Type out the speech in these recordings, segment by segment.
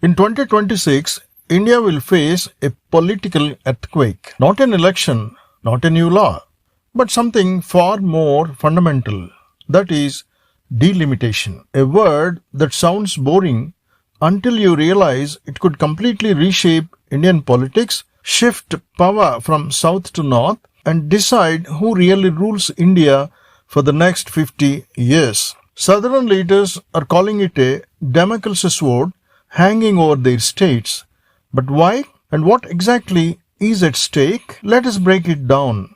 In 2026, India will face a political earthquake. Not an election, not a new law, but something far more fundamental. That is delimitation. A word that sounds boring until you realize it could completely reshape Indian politics, shift power from south to north, and decide who really rules India for the next 50 years. Southern leaders are calling it a Damocles sword hanging over their states. But why and what exactly is at stake? Let us break it down.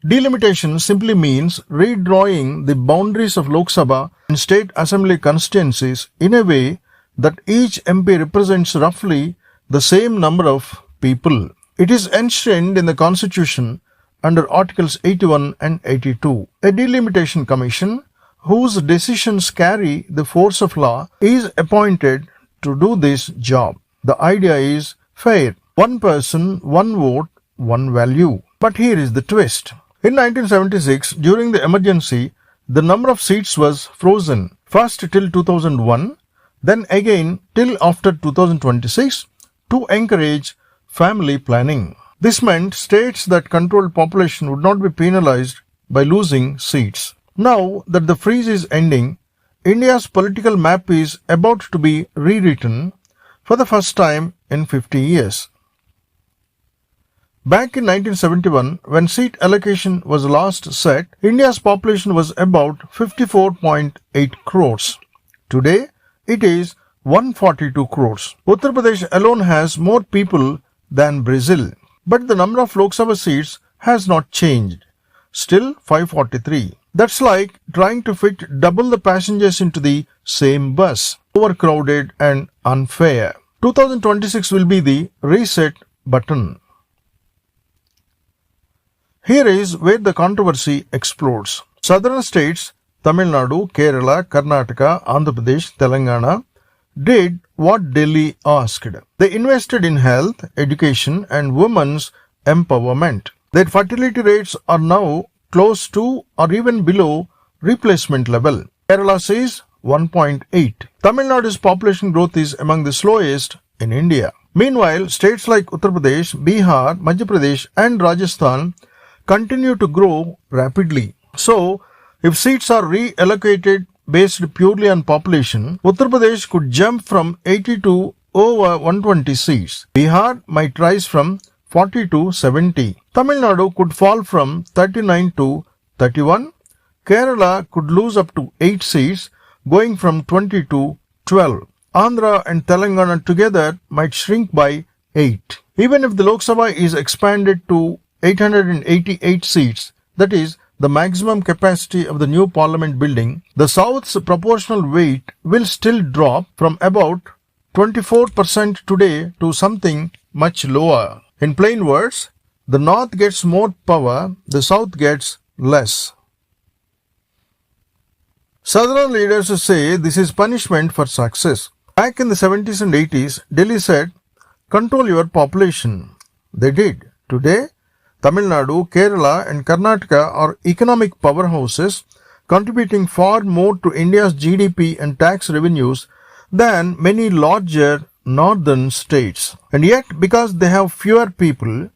Delimitation simply means redrawing the boundaries of Lok Sabha and state assembly constituencies in a way that each MP represents roughly the same number of people. It is enshrined in the Constitution under Articles 81 and 82. A delimitation commission, whose decisions carry the force of law, is appointed to do this job. The idea is fair. One person, one vote, one value. But here is the twist. In 1976, during the emergency, the number of seats was frozen, first till 2001, then again till after 2026, to encourage family planning. This meant states that controlled population would not be penalized by losing seats. Now that the freeze is ending, India's political map is about to be rewritten for the first time in 50 years. Back in 1971, when seat allocation was last set, India's population was about 54.8 crores. Today, it is 142 crores. Uttar Pradesh alone has more people than Brazil, but the number of Lok Sabha seats has not changed. Still 543. That's like trying to fit double the passengers into the same bus. Overcrowded and unfair. 2026 will be the reset button. Here is where the controversy explodes. Southern states, Tamil Nadu, Kerala, Karnataka, Andhra Pradesh, Telangana, did what Delhi asked. They invested in health, education, and women's empowerment. Their fertility rates are now close to or even below replacement level. Kerala says 1.8. Tamil Nadu's population growth is among the slowest in India. Meanwhile, states like Uttar Pradesh, Bihar, Madhya Pradesh, and Rajasthan continue to grow rapidly. So, if seats are reallocated based purely on population, Uttar Pradesh could jump from 80 to over 120 seats. Bihar might rise from 40 to 70. Tamil Nadu could fall from 39 to 31. Kerala could lose up to 8 seats, going from 20 to 12. Andhra and Telangana together might shrink by 8. Even if the Lok Sabha is expanded to 888 seats, that is the maximum capacity of the new parliament building, the South's proportional weight will still drop from about 24% today to something much lower. In plain words, the North gets more power, the South gets less. Southern leaders say this is punishment for success. Back in the 70s and 80s, Delhi said, control your population. They did. Today, Tamil Nadu, Kerala and Karnataka are economic powerhouses contributing far more to India's GDP and tax revenues than many larger northern states. And yet, because they have fewer people,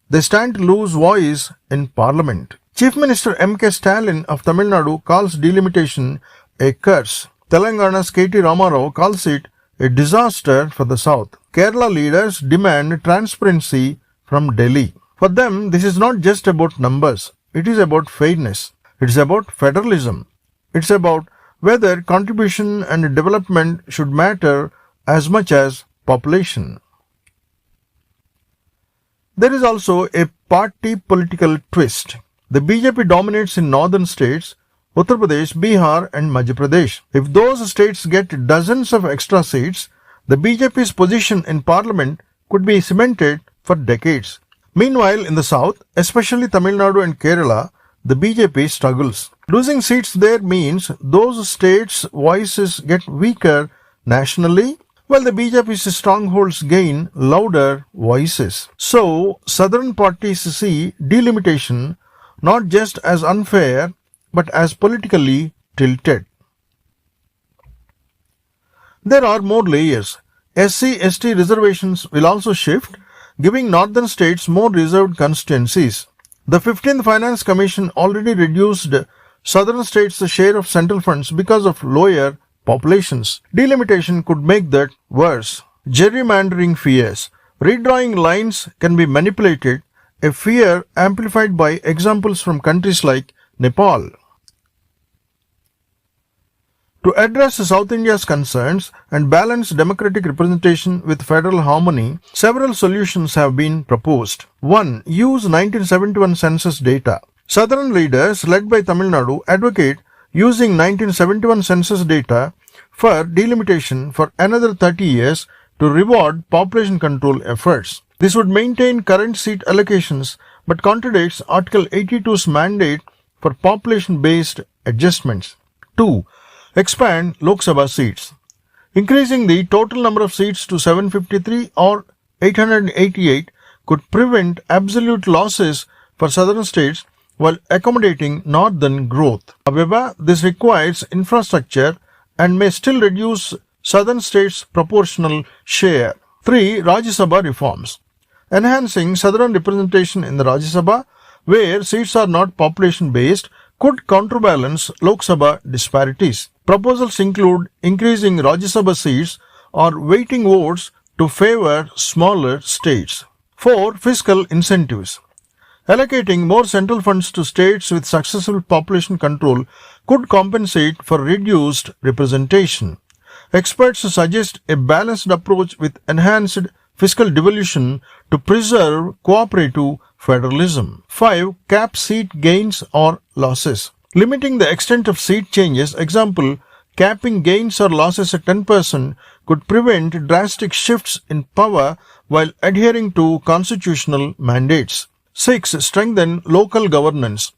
they stand to lose voice in parliament. Chief Minister M.K. Stalin of Tamil Nadu calls delimitation a curse. Telangana's K.T. Ramarao calls it a disaster for the South. Kerala leaders demand transparency from Delhi. For them, this is not just about numbers. It is about fairness. It is about federalism. It's about whether contribution and development should matter as much as population. There is also a party political twist. The BJP dominates in northern states, Uttar Pradesh, Bihar and Madhya Pradesh. If those states get dozens of extra seats, the BJP's position in parliament could be cemented for decades. Meanwhile, in the south, especially Tamil Nadu and Kerala, the BJP struggles. Losing seats there means those states' voices get weaker nationally, while the BJP's strongholds gain louder voices. So, southern parties see delimitation not just as unfair, but as politically tilted. There are more layers. SC/ST reservations will also shift, giving northern states more reserved constituencies. The 15th Finance Commission already reduced southern states' share of central funds because of lower populations. Delimitation could make that worse. Gerrymandering fears. Redrawing lines can be manipulated, a fear amplified by examples from countries like Nepal. To address South India's concerns and balance democratic representation with federal harmony, several solutions have been proposed. 1. Use 1971 census data. Southern leaders led by Tamil Nadu advocate using 1971 census data for delimitation for another 30 years to reward population control efforts. This would maintain current seat allocations but contradicts Article 82's mandate for population-based adjustments. 2. Expand Lok Sabha seats. Increasing the total number of seats to 753 or 888 could prevent absolute losses for southern states while accommodating northern growth. However, this requires infrastructure and may still reduce southern states' proportional share. 3. Rajya Sabha reforms. Enhancing southern representation in the Rajya Sabha, where seats are not population-based, could counterbalance Lok Sabha disparities. Proposals include increasing Rajya Sabha seats or weighting votes to favor smaller states. 4. Fiscal incentives. Allocating more central funds to states with successful population control could compensate for reduced representation. Experts suggest a balanced approach with enhanced fiscal devolution to preserve cooperative federalism. 5. Cap seat gains or losses. Limiting the extent of seat changes, example, capping gains or losses at 10%, could prevent drastic shifts in power while adhering to constitutional mandates. 6. Strengthen local governance.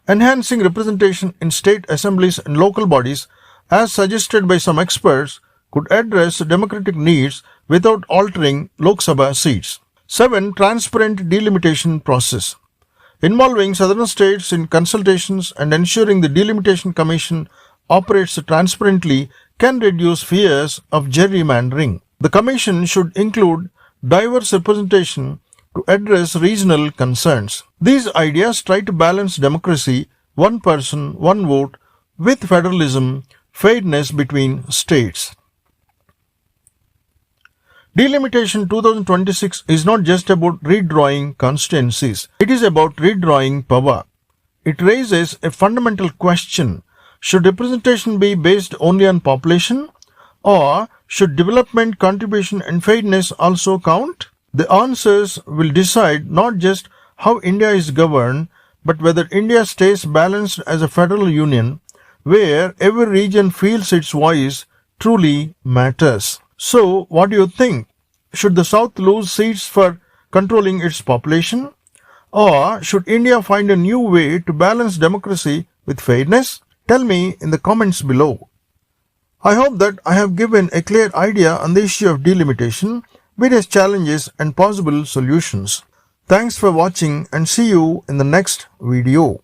Enhancing representation in state assemblies and local bodies, as suggested by some experts, could address democratic needs without altering Lok Sabha seats. 7. Transparent delimitation process. Involving southern states in consultations and ensuring the Delimitation Commission operates transparently can reduce fears of gerrymandering. The Commission should include diverse representation to address regional concerns. These ideas try to balance democracy, one person, one vote, with federalism, fairness between states. Delimitation 2026 is not just about redrawing constituencies. It is about redrawing power. It raises a fundamental question. Should representation be based only on population? Or should development, contribution and fairness also count? The answers will decide not just how India is governed, but whether India stays balanced as a federal union where every region feels its voice truly matters. So, what do you think? Should the South lose seats for controlling its population? Or should India find a new way to balance democracy with fairness? Tell me in the comments below. I hope that I have given a clear idea on the issue of delimitation, various challenges and possible solutions. Thanks for watching and see you in the next video.